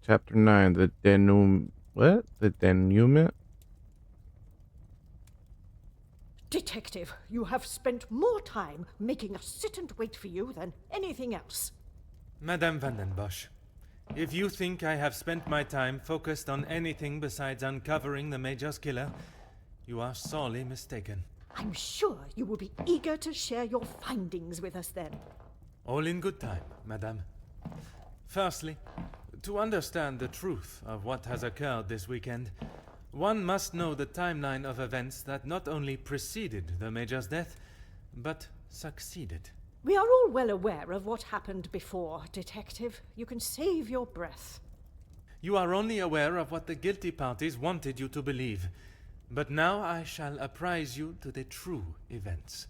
Chapter 9, the denouement. What? The denouement? Detective, you have spent more time making us sit and wait for you than anything else. Madame Van den Bosch, if you think I have spent my time focused on anything besides uncovering the Major's killer, you are sorely mistaken. I'm sure you will be eager to share your findings with us then. All in good time, Madame. Firstly, to understand the truth of what has occurred this weekend, one must know the timeline of events that not only preceded the Major's death, but succeeded. We are all well aware of what happened before, Detective. You can save your breath. You are only aware of what the guilty parties wanted you to believe, but now I shall apprise you to the true events.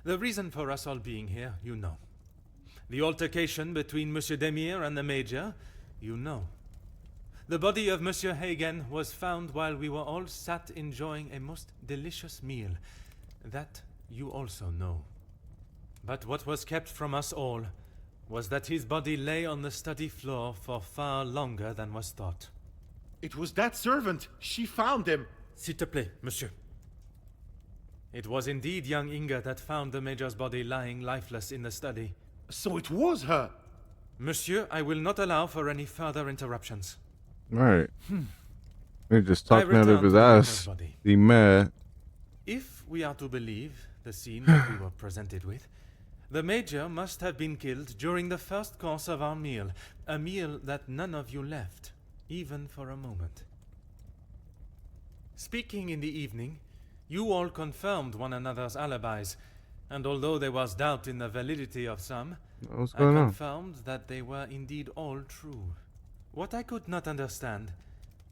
The reason for us all being here, you know. The altercation between Monsieur Demire and the Major, you know. The body of Monsieur Hagen was found while we were all sat enjoying a most delicious meal. That you also know. But what was kept from us all was that his body lay on the study floor for far longer than was thought. It was that servant. She found him. S'il te plaît, monsieur. It was indeed young Inga that found the Major's body lying lifeless in the study. So it was her. Monsieur, I will not allow for any further interruptions. Right. They're just talking out of returned his to the ass. body. The man. If we are to believe the scene that we were presented with, the Major must have been killed during the first course of our meal, a meal that none of you left, even for a moment. Speaking in the evening, you all confirmed one another's alibis, and although there was doubt in the validity of some, What's I going on? confirmed that they were indeed all true. What I could not understand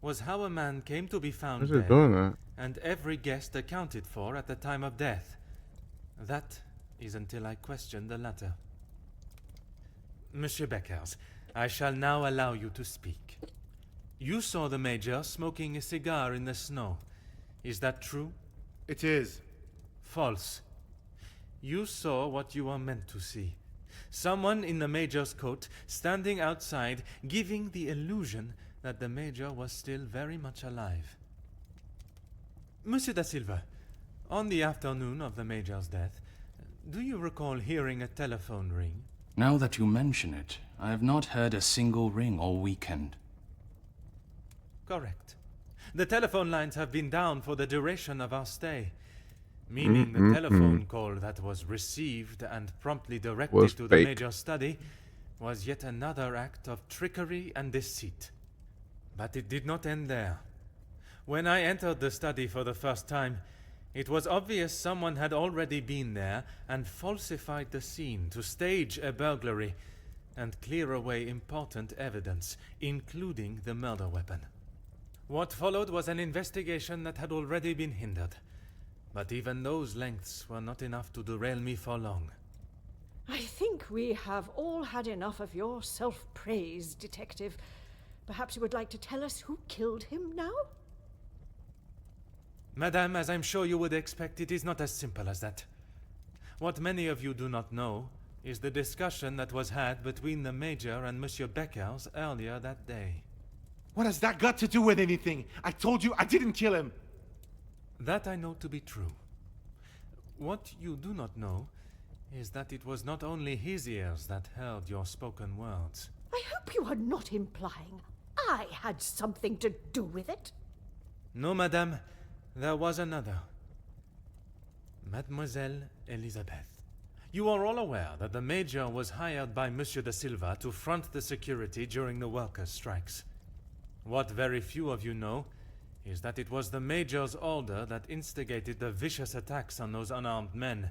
was how a man came to be found What's it dead, doing that? and every guest accounted for at the time of death. That is until I questioned the latter. Monsieur Beckers, I shall now allow you to speak. You saw the Major smoking a cigar in the snow. Is that true? It is. False. You saw what you were meant to see. Someone in the Major's coat standing outside, giving the illusion that the Major was still very much alive. Monsieur da Silva, on the afternoon of the Major's death, do you recall hearing a telephone ring? Now that you mention it, I have not heard a single ring all weekend. Correct. The telephone lines have been down for the duration of our stay, meaning the telephone call that was received and promptly directed Was to fake. the Major's study was yet another act of trickery and deceit. But it did not end there. When I entered the study for the first time, it was obvious someone had already been there and falsified the scene to stage a burglary and clear away important evidence, including the murder weapon. What followed was an investigation that had already been hindered. But even those lengths were not enough to derail me for long. I think we have all had enough of your self-praise, Detective. Perhaps you would like to tell us who killed him now? Madame, as I'm sure you would expect, it is not as simple as that. What many of you do not know is the discussion that was had between the Major and Monsieur Beckers earlier that day. What has that got to do with anything? I told you I didn't kill him. That I know to be true. What you do not know is that it was not only his ears that heard your spoken words. I hope you are not implying I had something to do with it. No, madame, there was another. Mademoiselle Elisabeth. You are all aware that the Major was hired by Monsieur de Silva to front the security during the workers' strikes. What very few of you know is that it was the Major's order that instigated the vicious attacks on those unarmed men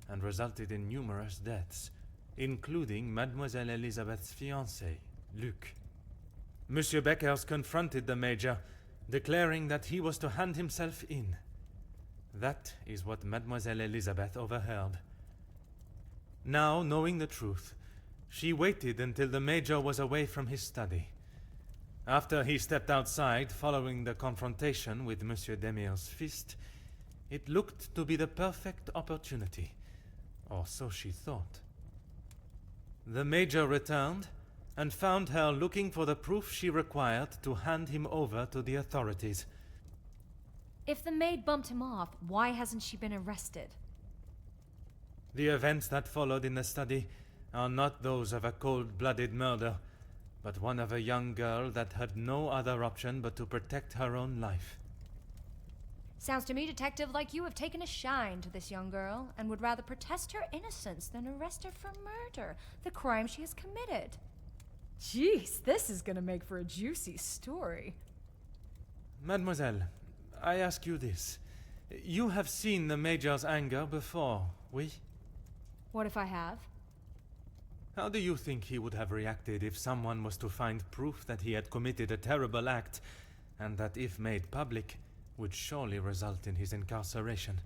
and resulted in numerous deaths, including Mademoiselle Elisabeth's fiancé, Luc. Monsieur Beckers confronted the Major, declaring that he was to hand himself in. That is what Mademoiselle Elisabeth overheard. Now, knowing the truth, she waited until the Major was away from his study. After he stepped outside, following the confrontation with Monsieur Demire's fist, it looked to be the perfect opportunity, or so she thought. The Major returned, and found her looking for the proof she required to hand him over to the authorities. If the maid bumped him off, why hasn't she been arrested? The events that followed in the study are not those of a cold-blooded murder, but one of a young girl that had no other option but to protect her own life. Sounds to me, Detective, like you have taken a shine to this young girl and would rather protest her innocence than arrest her for murder, the crime she has committed. Jeez, this is gonna make for a juicy story. Mademoiselle, I ask you this. You have seen the Major's anger before, oui? What if I have? How do you think he would have reacted if someone was to find proof that he had committed a terrible act, and that if made public, would surely result in his incarceration?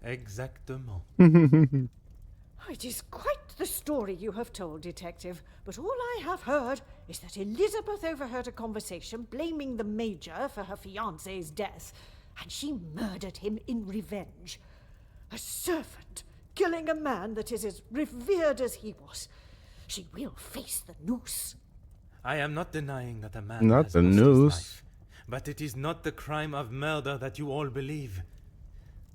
Exactement. It is quite the story you have told, Detective, but all I have heard is that Elizabeth overheard a conversation blaming the Major for her fiancé's death, and she murdered him in revenge. A servant killing a man that is as revered as he was. She will face the noose. I am not denying that a man Not has the lost his noose. life, but it is not the crime of murder that you all believe.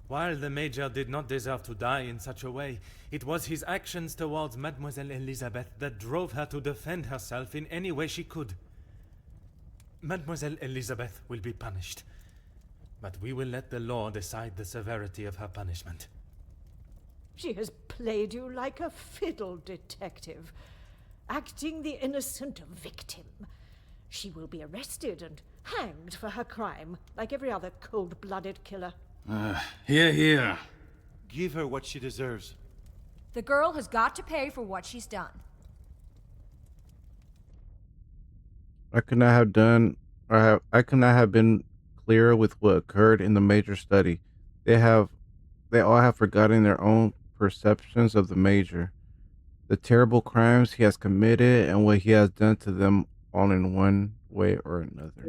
While the Major did not deserve to die in such a way, it was his actions towards Mademoiselle Elizabeth that drove her to defend herself in any way she could. Mademoiselle Elizabeth will be punished, but we will let the law decide the severity of her punishment. She has played you like a fiddle, Detective, acting the innocent victim. She will be arrested and hanged for her crime, like every other cold-blooded killer. Here. Give her what she deserves. The girl has got to pay for what she's done. I could not have done, I could not have been clearer with what occurred in the Major study. They all have forgotten their own perceptions of the Major, the terrible crimes he has committed, and what he has done to them all in one way or another.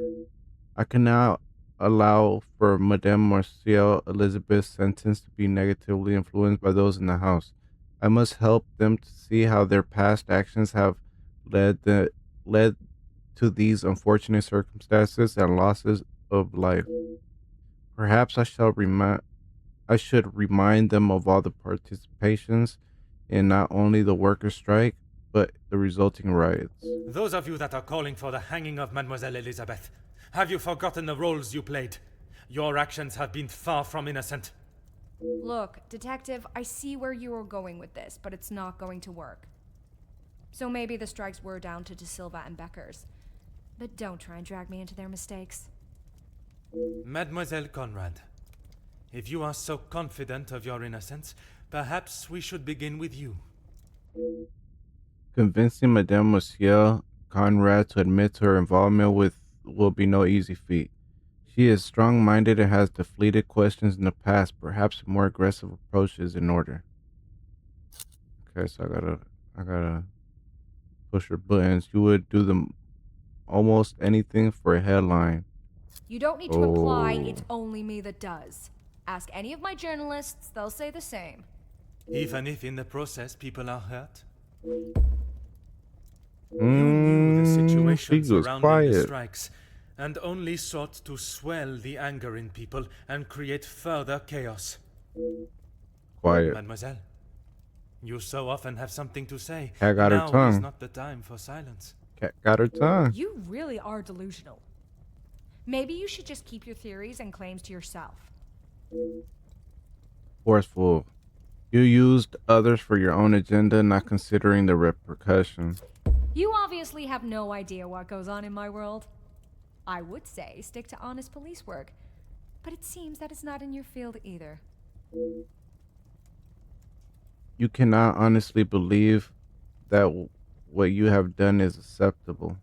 I cannot allow for Madame Martial Elizabeth's sentence to be negatively influenced by those in the house. I must help them to see how their past actions have led to these unfortunate circumstances and losses of life. Perhaps I should remind them of all the participations in not only the workers' strike, but the resulting riots. Those of you that are calling for the hanging of Mademoiselle Elizabeth, have you forgotten the roles you played? Your actions have been far from innocent. Look, Detective, I see where you are going with this, but it's not going to work. So maybe the strikes were down to De Silva and Becker's. But don't try and drag me into their mistakes. Mademoiselle Conrad, if you are so confident of your innocence, perhaps we should begin with you. Convincing Madame Monsieur Conrad to admit to her involvement will be no easy feat. She is strong-minded and has deflected questions in the past. Perhaps a more aggressive approach is in order. Okay, so I gotta push her buttons. You would do them almost anything for a headline. You don't need to imply it's only me that does. Ask any of my journalists, they'll say the same. Even if in the process people are hurt? You knew the situation she was surrounding the quiet. strikes, and only sought to swell the anger in people and create further chaos. Quiet. Mademoiselle, you so often have something to say. Cat got her Now is tongue. not the time for silence. Cat got her tongue. You really are delusional. Maybe you should just keep your theories and claims to yourself. Forceful. You used others for your own agenda, not considering the repercussions. You obviously have no idea what goes on in my world. I would say stick to honest police work, but it seems that it's not in your field either. You cannot honestly believe that what you have done is acceptable.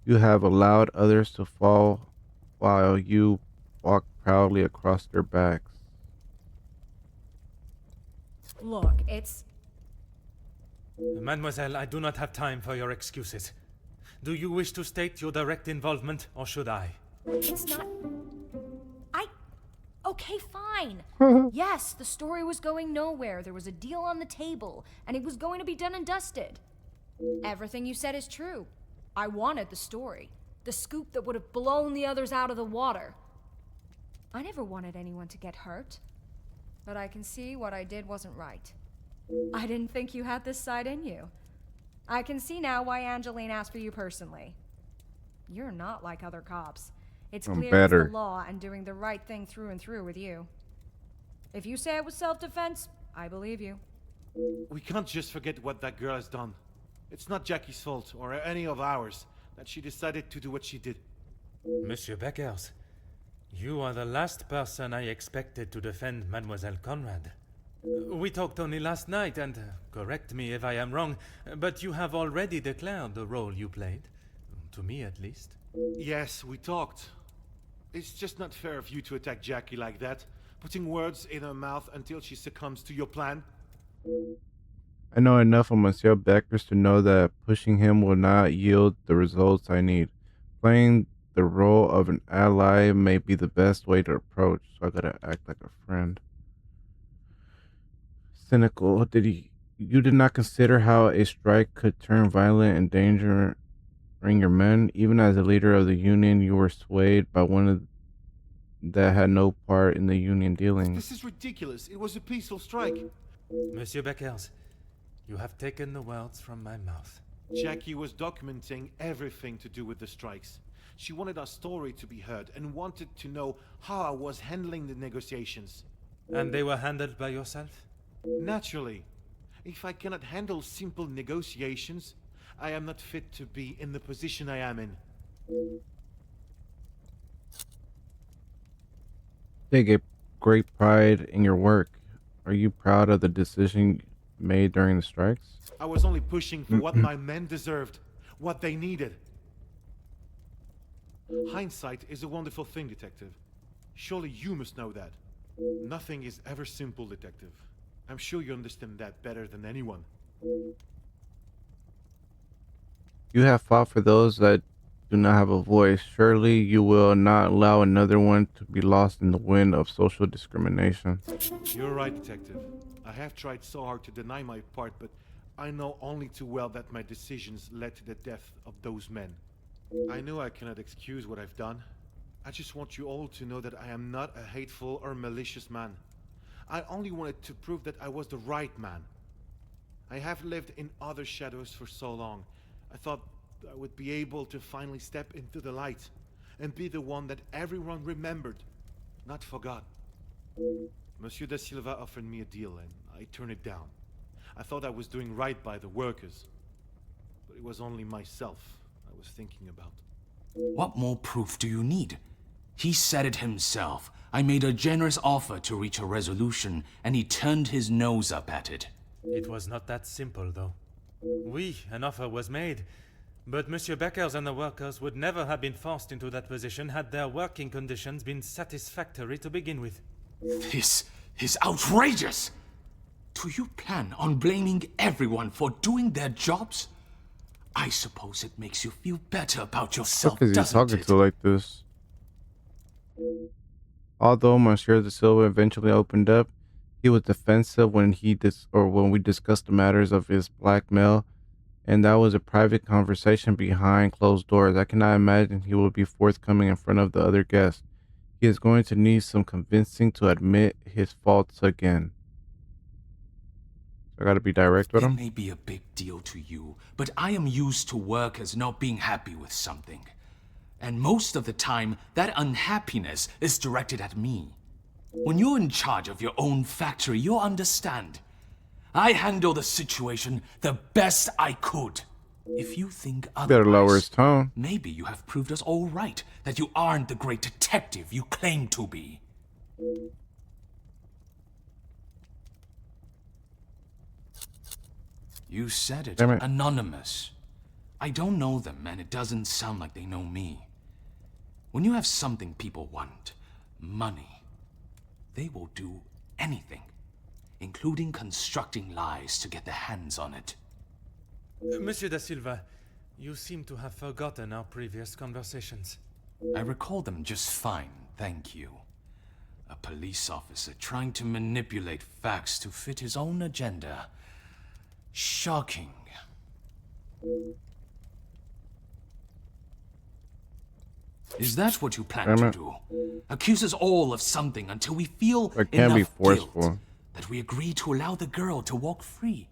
You have allowed others to fall while you walk proudly across their backs. Look, it's... Mademoiselle, I do not have time for your excuses. Do you wish to state your direct involvement, or should I? It's not... Okay, fine. Yes, the story was going nowhere. There was a deal on the table, and it was going to be done and dusted. Everything you said is true. I wanted the story. The scoop that would have blown the others out of the water. I never wanted anyone to get hurt. But I can see what I did wasn't right. I didn't think you had this side in you. I can see now why Angeline asked for you personally. You're not like other cops. It's I'm clear better. it's the law and doing the right thing through and through with you. If you say it was self-defense, I believe you. We can't just forget what that girl has done. It's not Jackie's fault, or any of ours, that she decided to do what she did. Monsieur Beckers, you are the last person I expected to defend Mademoiselle Conrad. We talked only last night, and correct me if I am wrong, but you have already declared the role you played. To me, at least. Yes, we talked. It's just not fair of you to attack Jackie like that, putting words in her mouth until she succumbs to your plan. I know enough of Monsieur Beckers to know that pushing him will not yield the results I need. Playing the role of an ally may be the best way to approach, so I gotta act like a friend. Cynical. You did not consider how a strike could turn violent and endangering your men? Even as a leader of the union, you were swayed by one of that had no part in the union dealings. This is ridiculous. It was a peaceful strike. Monsieur Beckers, you have taken the words from my mouth. Jackie was documenting everything to do with the strikes. She wanted our story to be heard and wanted to know how I was handling the negotiations. And they were handled by yourself? Naturally. If I cannot handle simple negotiations, I am not fit to be in the position I am in. Take a great pride in your work. Are you proud of the decision made during the strikes? I was only pushing for what my men deserved, what they needed. Hindsight is a wonderful thing, Detective. Surely you must know that. Nothing is ever simple, Detective. I'm sure you understand that better than anyone. You have fought for those that do not have a voice. Surely you will not allow another one to be lost in the wind of social discrimination. You're right, Detective. I have tried so hard to deny my part, but I know only too well that my decisions led to the death of those men. I know I cannot excuse what I've done. I just want you all to know that I am not a hateful or malicious man. I only wanted to prove that I was the right man. I have lived in other shadows for so long. I thought I would be able to finally step into the light and be the one that everyone remembered, not forgot. Monsieur da Silva offered me a deal and I turned it down. I thought I was doing right by the workers, but it was only myself I was thinking about. What more proof do you need? He said it himself. I made a generous offer to reach a resolution, and he turned his nose up at it. It was not that simple, though. Oui, an offer was made, but Monsieur Beckers and the workers would never have been forced into that position had their working conditions been satisfactory to begin with. This is outrageous! Do you plan on blaming everyone for doing their jobs? I suppose it makes you feel better about yourself, Because he's doesn't talking it? to like this. Although Monsieur da Silva eventually opened up, he was defensive when when we discussed the matters of his blackmail, and that was a private conversation behind closed doors. I cannot imagine he will be forthcoming in front of the other guests. He is going to need some convincing to admit his faults again. So I gotta be direct with It him. may be a big deal to you, but I am used to workers not being happy with something. And most of the time, that unhappiness is directed at me. When you're in charge of your own factory, you'll understand. I handle the situation the best I could. If you think Better lower his otherwise, tone. maybe you have proved us all right, that you aren't the great detective you claim to be. You said it, Damn it. anonymous. I don't know them, and it doesn't sound like they know me. When you have something people want, money, they will do anything, including constructing lies to get their hands on it. Monsieur da Silva, you seem to have forgotten our previous conversations. I recall them just fine, thank you. A police officer trying to manipulate facts to fit his own agenda. Shocking. Is that what you plan to do? Accuse us all of something until we feel It can be enough forceful. guilt that we agree to allow the girl to walk free.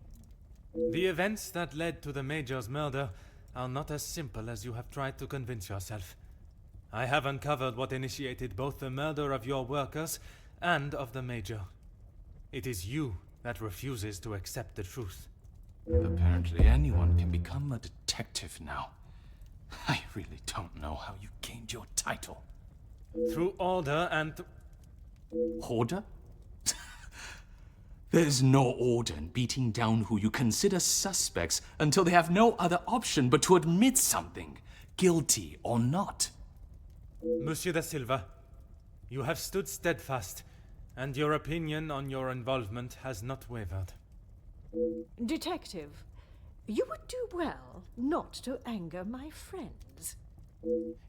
The events that led to the Major's murder are not as simple as you have tried to convince yourself. I have uncovered what initiated both the murder of your workers and of the Major. It is you that refuses to accept the truth. Apparently anyone can become a detective now. I really don't know how you gained your title. Through order and... Order? There's no order in beating down who you consider suspects until they have no other option but to admit something, guilty or not. Monsieur da Silva, you have stood steadfast, and your opinion on your involvement has not wavered. Detective, you would do well not to anger my friends.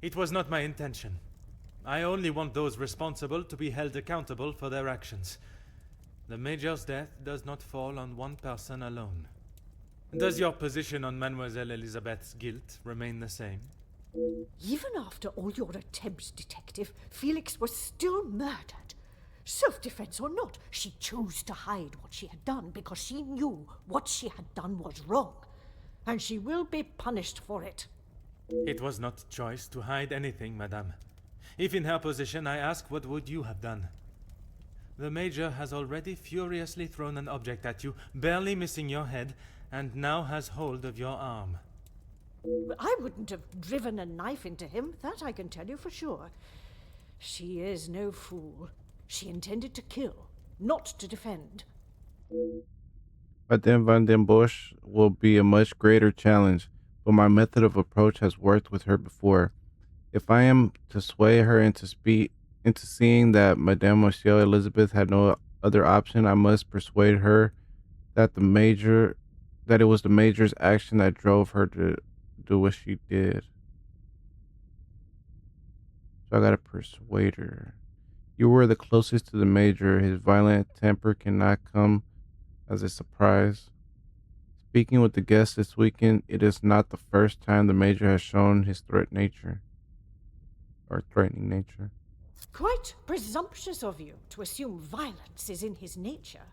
It was not my intention. I only want those responsible to be held accountable for their actions. The Major's death does not fall on one person alone. Does your position on Mademoiselle Elizabeth's guilt remain the same? Even after all your attempts, Detective, Felix was still murdered. Self-defense or not, she chose to hide what she had done because she knew what she had done was wrong. And she will be punished for it. It was not choice to hide anything, madame. If in her position, I ask, what would you have done? The Major has already furiously thrown an object at you, barely missing your head, and now has hold of your arm. I wouldn't have driven a knife into him, that I can tell you for sure. She is no fool. She intended to kill, not to defend. Madame van den Bosch will be a much greater challenge, but my method of approach has worked with her before. If I am to sway her into seeing that Mademoiselle Elizabeth had no other option, I must persuade her that it was the Major's action that drove her to do what she did. So I gotta persuade her. You were the closest to the Major. His violent temper cannot come as a surprise. Speaking with the guests this weekend, it is not the first time the Major has shown his threatening nature. Quite presumptuous of you to assume violence is in his nature.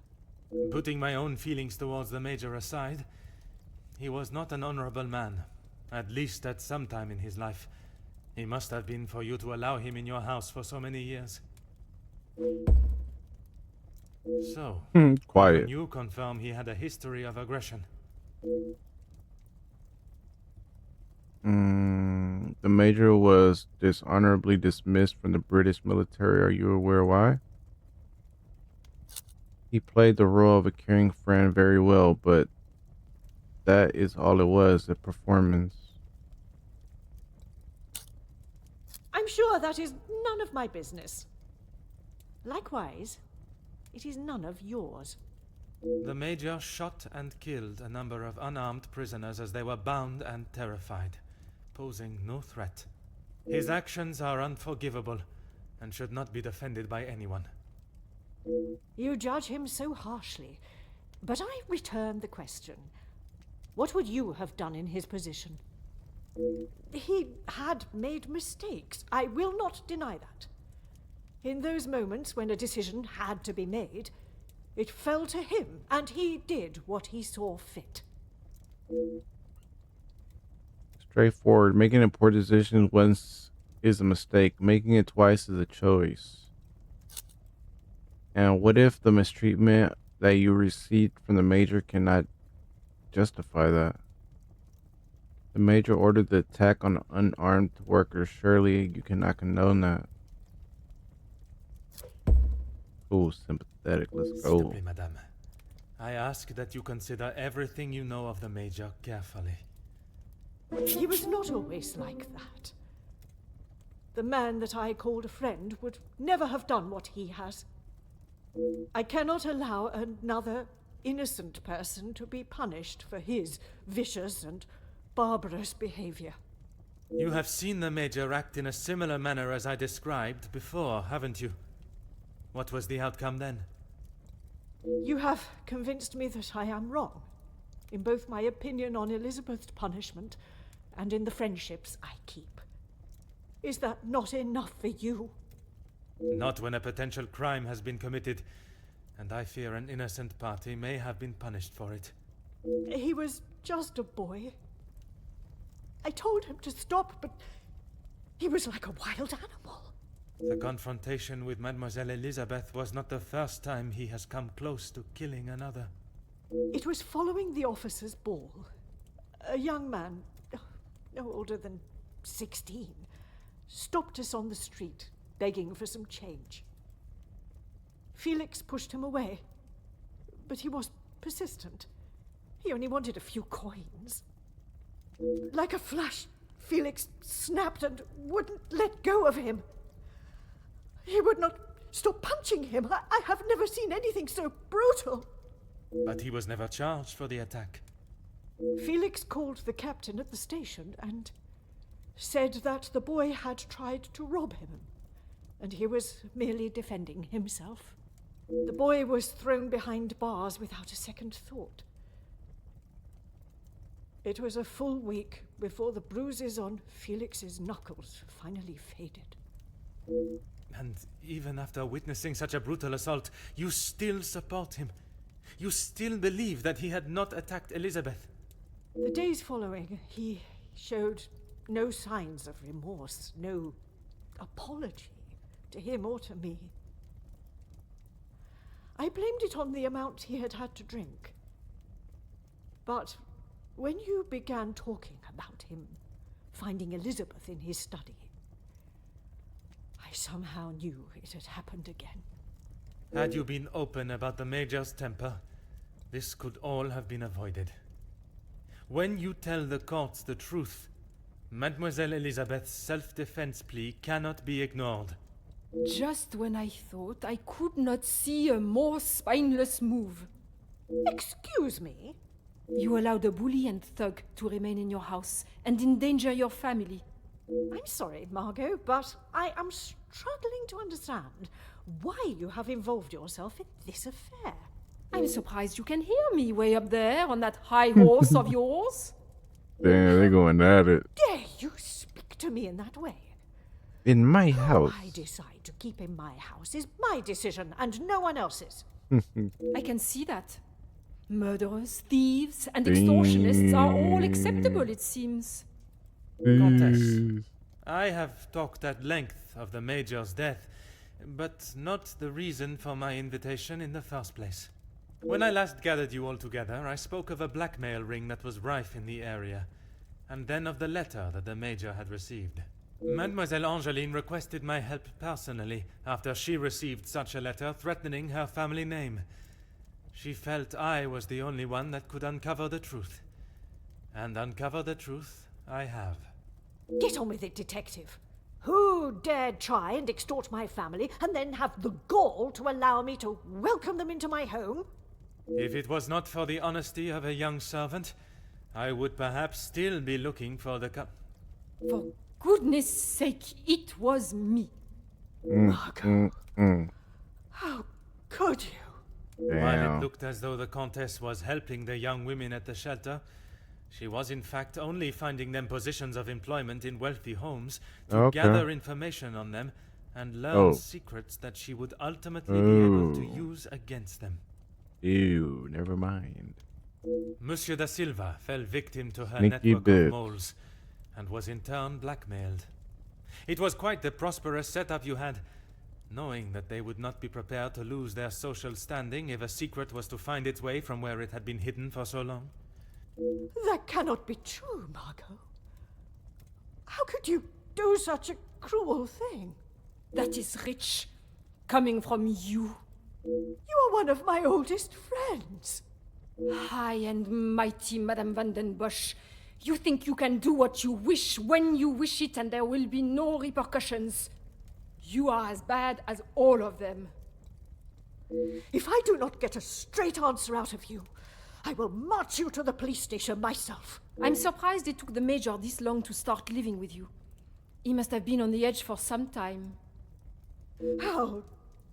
Putting my own feelings towards the Major aside, he was not an honorable man, at least at some time in his life. He must have been for you to allow him in your house for so many years. So, Quiet. even you confirm he had a history of aggression. The Major was dishonorably dismissed from the British military. Are you aware why? He played the role of a caring friend very well, but that is all it was, a performance. I'm sure that is none of my business. Likewise, it is none of yours. The Major shot and killed a number of unarmed prisoners as they were bound and terrified, posing no threat. His actions are unforgivable and should not be defended by anyone. You judge him so harshly, but I return the question. What would you have done in his position? He had made mistakes. I will not deny that. In those moments when a decision had to be made, it fell to him, and he did what he saw fit. Straightforward. Making a poor decision once is a mistake. Making it twice is a choice. And what if the mistreatment that you received from the Major cannot justify that? The Major ordered the attack on unarmed workers. Surely you cannot condone that. Oh, sympathetic. Let's go. Simply, madame, I ask that you consider everything you know of the Major carefully. He was not always like that. The man that I called a friend would never have done what he has. I cannot allow another innocent person to be punished for his vicious and barbarous behavior. You have seen the Major act in a similar manner as I described before, haven't you? What was the outcome then? You have convinced me that I am wrong, in both my opinion on Elizabeth's punishment and in the friendships I keep. Is that not enough for you? Not when a potential crime has been committed, and I fear an innocent party may have been punished for it. He was just a boy. I told him to stop, but he was like a wild animal. The confrontation with Mademoiselle Elizabeth was not the first time he has come close to killing another. It was following the officers' ball. A young man, no older than 16, stopped us on the street, begging for some change. Felix pushed him away, but he was persistent. He only wanted a few coins. Like a flash, Felix snapped and wouldn't let go of him. He would not stop punching him. I have never seen anything so brutal. But he was never charged for the attack. Felix called the captain at the station and said that the boy had tried to rob him, and he was merely defending himself. The boy was thrown behind bars without a second thought. It was a full week before the bruises on Felix's knuckles finally faded. And even after witnessing such a brutal assault, you still support him. You still believe that he had not attacked Elizabeth. The days following, he showed no signs of remorse, no apology to him or to me. I blamed it on the amount he had had to drink. But when you began talking about him finding Elizabeth in his study, I somehow knew it had happened again. Had you been open about the Major's temper, this could all have been avoided. When you tell the courts the truth, Mademoiselle Elizabeth's self-defense plea cannot be ignored. Just when I thought I could not see a more spineless move. Excuse me? You allowed a bully and thug to remain in your house and endanger your family. I'm sorry, Margot, but I am struggling to understand why you have involved yourself in this affair. I'm surprised you can hear me way up there on that high horse of yours. Damn, they're going at it. Dare you speak to me in that way? In my How house. I decide to keep in my house is my decision and no one else's. I can see that. Murderers, thieves, and extortionists are all acceptable, it seems. Countess, I have talked at length of the Major's death, but not the reason for my invitation in the first place. When I last gathered you all together, I spoke of a blackmail ring that was rife in the area, and then of the letter that the Major had received. Mademoiselle Angeline requested my help personally after she received such a letter threatening her family name. She felt I was the only one that could uncover the truth. And uncover the truth I have. Get on with it, detective. Who dared try and extort my family and then have the gall to allow me to welcome them into my home? If it was not for the honesty of a young servant, I would perhaps still be looking for the For goodness sake, it was me. Margot, how could you? While Damn. it looked as though the Countess was helping the young women at the shelter, she was in fact only finding them positions of employment in wealthy homes to Okay. gather information on them and learn Oh. secrets that she would ultimately be able to Oh. use against them. Ew, never mind. Monsieur da Silva fell victim to her Sneaky network bitch. of moles and was in turn blackmailed. It was quite the prosperous setup you had, knowing that they would not be prepared to lose their social standing if a secret was to find its way from where it had been hidden for so long. That cannot be true, Margot. How could you do such a cruel thing? That is rich, coming from you. You are one of my oldest friends. High and mighty, Madame Van den Bosch. You think you can do what you wish when you wish it and there will be no repercussions. You are as bad as all of them. If I do not get a straight answer out of you, I will march you to the police station myself. I'm surprised it took the Major this long to start living with you. He must have been on the edge for some time. How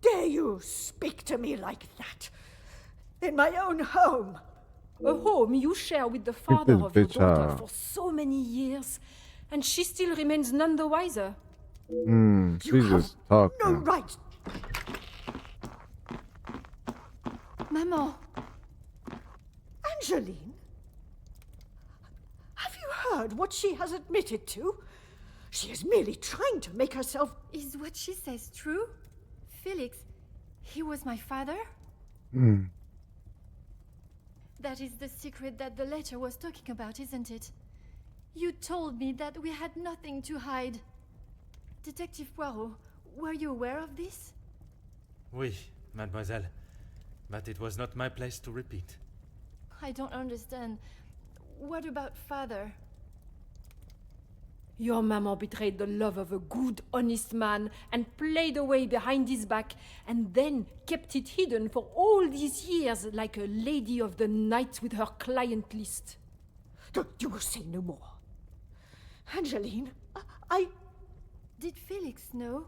dare you speak to me like that? In my own home. A home you share with the Get father this of your bitch daughter out. for so many years, and she still remains none the wiser. You She's have just talking. no right. Maman, Angeline? Have you heard what she has admitted to? She is merely trying to make herself... is what she says true? Felix, he was my father? That is the secret that the letter was talking about, isn't it? You told me that we had nothing to hide. Detective Poirot, were you aware of this? Oui, mademoiselle. But it was not my place to repeat. I don't understand. What about father? Your maman betrayed the love of a good, honest man and played away behind his back and then kept it hidden for all these years like a lady of the night with her client list. You will say no more. Angeline, I... Did Felix know?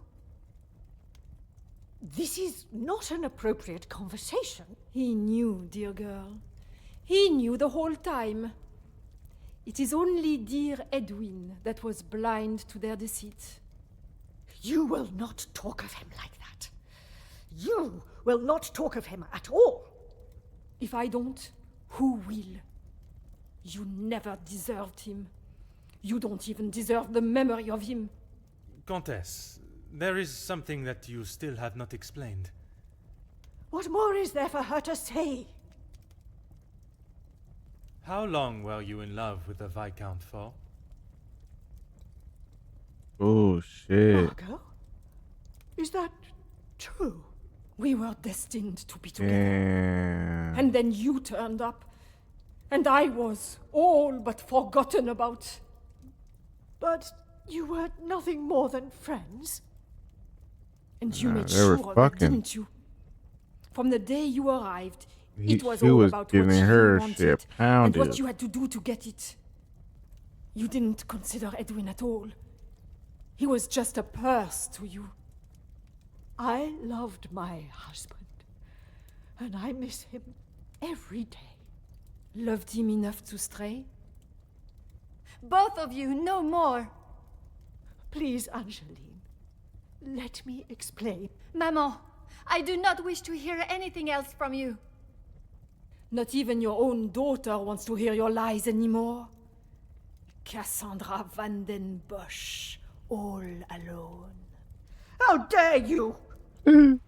This is not an appropriate conversation. He knew, dear girl. He knew the whole time. It is only dear Edwin that was blind to their deceit. You will not talk of him like that. You will not talk of him at all. If I don't, who will? You never deserved him. You don't even deserve the memory of him. Comtesse, there is something that you still have not explained. What more is there for her to say? How long were you in love with the Viscount for? Oh, shit. Margot? Is that true? We were destined to be together. Damn. And then you turned up. And I was all but forgotten about. But you were nothing more than friends. And you made they were sure of it, fucking. didn't you? From the day you arrived, it was She all was about what giving you her wanted shit and pounded. what you had to do to get it. You didn't consider Edwin at all. He was just a purse to you. I loved my husband, and I miss him every day. Loved him enough to stray? Both of you, no more! Please, Angeline, let me explain. Maman, I do not wish to hear anything else from you. Not even your own daughter wants to hear your lies anymore. Cassandra Van Den Bosch, all alone. How dare you! I'm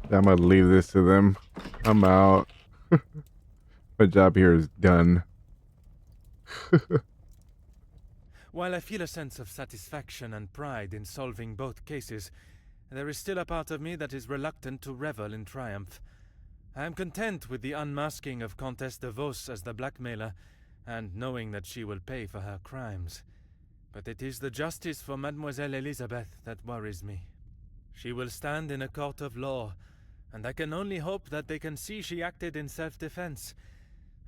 gonna leave this to them. I'm out. My job here is done. While I feel a sense of satisfaction and pride in solving both cases, there is still a part of me that is reluctant to revel in triumph. I am content with the unmasking of Comtesse de Vos as the blackmailer, and knowing that she will pay for her crimes. But it is the justice for Mademoiselle Elizabeth that worries me. She will stand in a court of law, and I can only hope that they can see she acted in self-defense.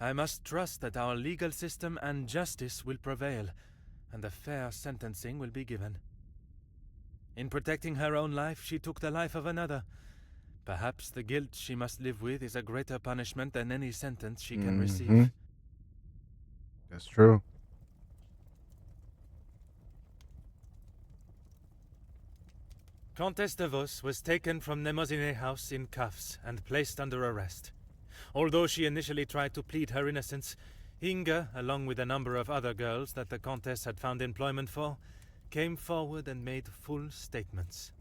I must trust that our legal system and justice will prevail, and a fair sentencing will be given. In protecting her own life, she took the life of another. Perhaps the guilt she must live with is a greater punishment than any sentence she can receive. That's true. Comtesse de Vos was taken from Nemozinet House in cuffs and placed under arrest. Although she initially tried to plead her innocence, Inga, along with a number of other girls that the Comtesse had found employment for, came forward and made full statements.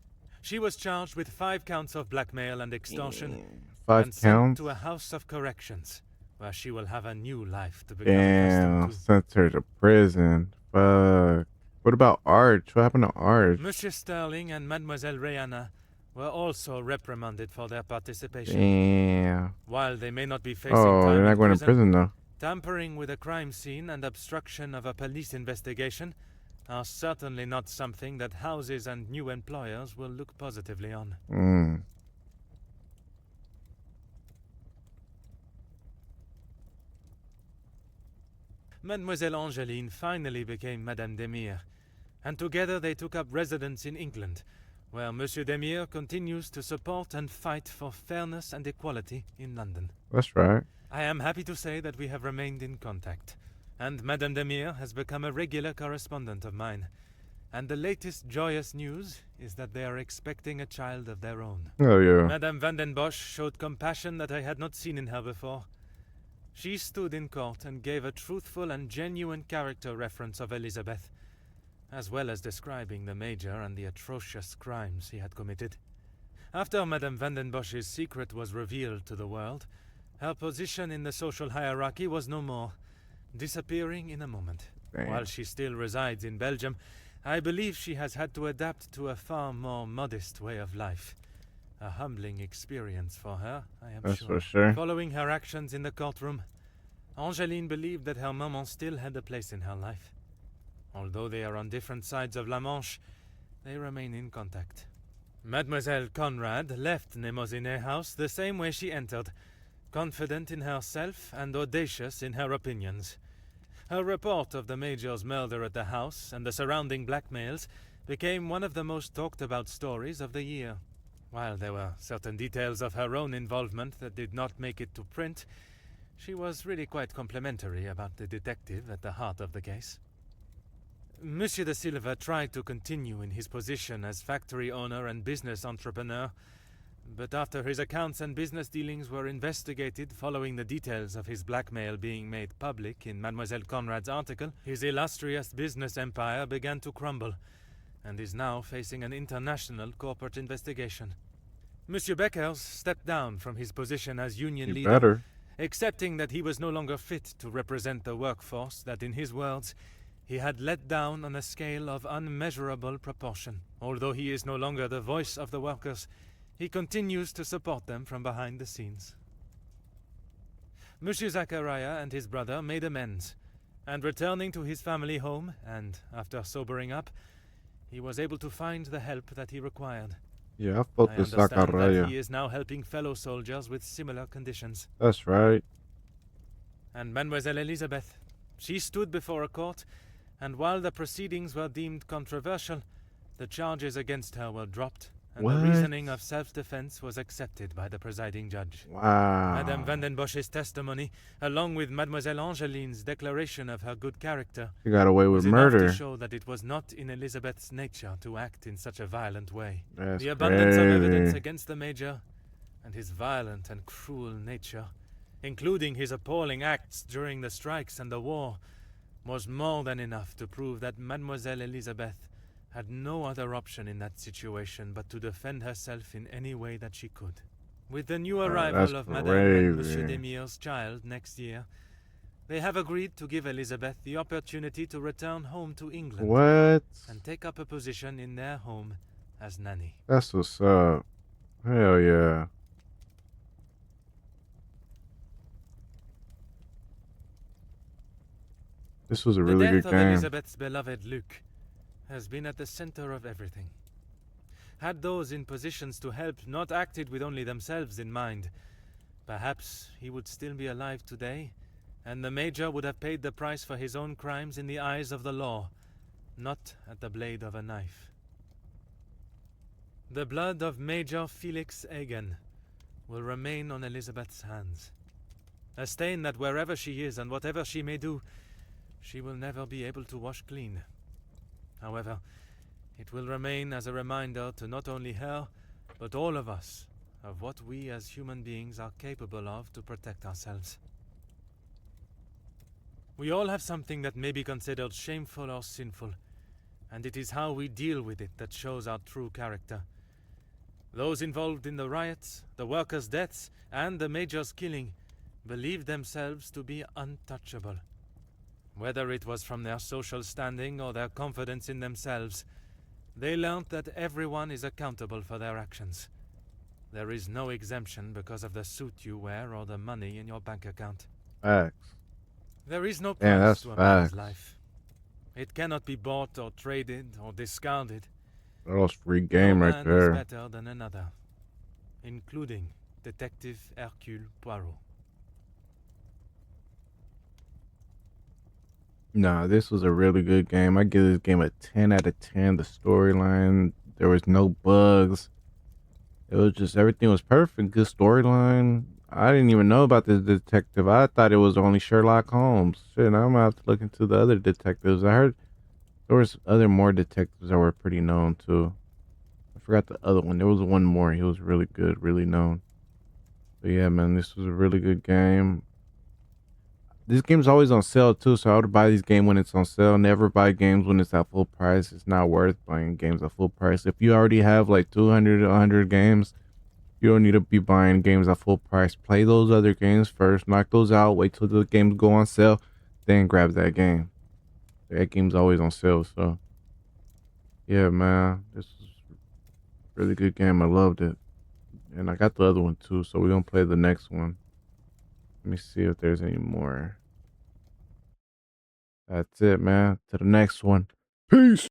She was charged with 5 counts of blackmail and extortion, 5 and sent counts? to a house of corrections, where she will have a new life to become Damn, accustomed to. sent her to prison. Fuck. What about Arch? What happened to Arch? Monsieur Sterling and Mademoiselle Rihanna were also reprimanded for their participation. Damn. While they may not be facing Oh, time they're not in going to prison though. tampering with a crime scene and obstruction of a police investigation are certainly not something that houses and new employers will look positively on. Mademoiselle Angeline finally became Madame Demire, and together they took up residence in England, where Monsieur Demire continues to support and fight for fairness and equality in London. That's right. I am happy to say that we have remained in contact, and Madame Demire has become a regular correspondent of mine. And the latest joyous news is that they are expecting a child of their own. Oh, yeah. Madame Van den Bosch showed compassion that I had not seen in her before. She stood in court and gave a truthful and genuine character reference of Elizabeth, as well as describing the Major and the atrocious crimes he had committed. After Madame Van den Bosch's secret was revealed to the world, her position in the social hierarchy was no more, disappearing in a moment. Damn. While she still resides in Belgium, I believe she has had to adapt to a far more modest way of life. A humbling experience for her, I am That's sure. for sure. Following her actions in the courtroom, Angeline believed that her maman still had a place in her life. Although they are on different sides of La Manche, they remain in contact. Mademoiselle Conrad left Nemozinet House the same way she entered, confident in herself and audacious in her opinions. Her report of the Major's murder at the house and the surrounding blackmails became one of the most talked about stories of the year. While there were certain details of her own involvement that did not make it to print, she was really quite complimentary about the detective at the heart of the case. Monsieur de Silva tried to continue in his position as factory owner and business entrepreneur, but after his accounts and business dealings were investigated following the details of his blackmail being made public in Mademoiselle Conrad's article, his illustrious business empire began to crumble and is now facing an international corporate investigation. Monsieur Beckers stepped down from his position as union leader, Better. accepting that he was no longer fit to represent the workforce that, in his words, he had let down on a scale of unmeasurable proportion. Although he is no longer the voice of the workers, he continues to support them from behind the scenes. Monsieur Zachariah and his brother made amends, and returning to his family home, and after sobering up, he was able to find the help that he required. Yeah, I fuck I with understand that Zachariah. he is now helping fellow soldiers with similar conditions. That's right. And Mademoiselle Elizabeth, she stood before a court, and while the proceedings were deemed controversial, the charges against her were dropped, and What? the reasoning of self-defense was accepted by the presiding judge. Wow. Madame Van den Bosch's testimony, along with Mademoiselle Angeline's declaration of her good character, She got away with was enough murder. to show that it was not in Elizabeth's nature to act in such a violent way. That's The abundance of evidence crazy. against the Major, and his violent and cruel nature, including his appalling acts during the strikes and the war, was more than enough to prove that Mademoiselle Elizabeth had no other option in that situation but to defend herself in any way that she could. With the new that's arrival of Madame and Monsieur crazy. Demire's child next year, they have agreed to give Elizabeth the opportunity to return home to England What? and take up a position in their home as nanny. That's what's up. Hell yeah. This was a really The good death of game. Elizabeth's beloved Luc has been at the center of everything. Had those in positions to help not acted with only themselves in mind, perhaps he would still be alive today, and the Major would have paid the price for his own crimes in the eyes of the law, not at the blade of a knife. The blood of Major Felix Egan will remain on Elizabeth's hands, a stain that wherever she is and whatever she may do, she will never be able to wash clean. However, it will remain as a reminder to not only her, but all of us, of what we as human beings are capable of to protect ourselves. We all have something that may be considered shameful or sinful, and it is how we deal with it that shows our true character. Those involved in the riots, the workers' deaths, and the Major's killing believed themselves to be untouchable. Whether it was from their social standing or their confidence in themselves, they learned that everyone is accountable for their actions. There is no exemption because of the suit you wear or the money in your bank account. Facts. There is no Yeah, price that's to a man's facts. life. It cannot be bought or traded or discarded. That was free game No right man there. is better than another, including Detective Hercule Poirot. Nah, this was a really good game. I give this game a 10 out of 10. The storyline, There was no bugs. It was just everything was perfect. Good storyline. I didn't even know about this detective. I thought it was only Sherlock Holmes. Shit, I'm gonna have to look into the other detectives. I heard there was other more detectives that were pretty known too. I forgot the other one. There was one more. He was really good, really known. But yeah, man, this was a really good game. This game's always on sale too, so I would buy this game when it's on sale. Never buy games when it's at full price. It's not worth buying games at full price. If you already have like 200 or 100 games, you don't need to be buying games at full price. Play those other games first, knock those out, wait till the games go on sale, then grab that game. That game's always on sale, so yeah, man, this is a really good game. I loved it, and I got the other one too. So we're gonna play the next one. Let me see if there's any more. That's it, man. To the next one. Peace.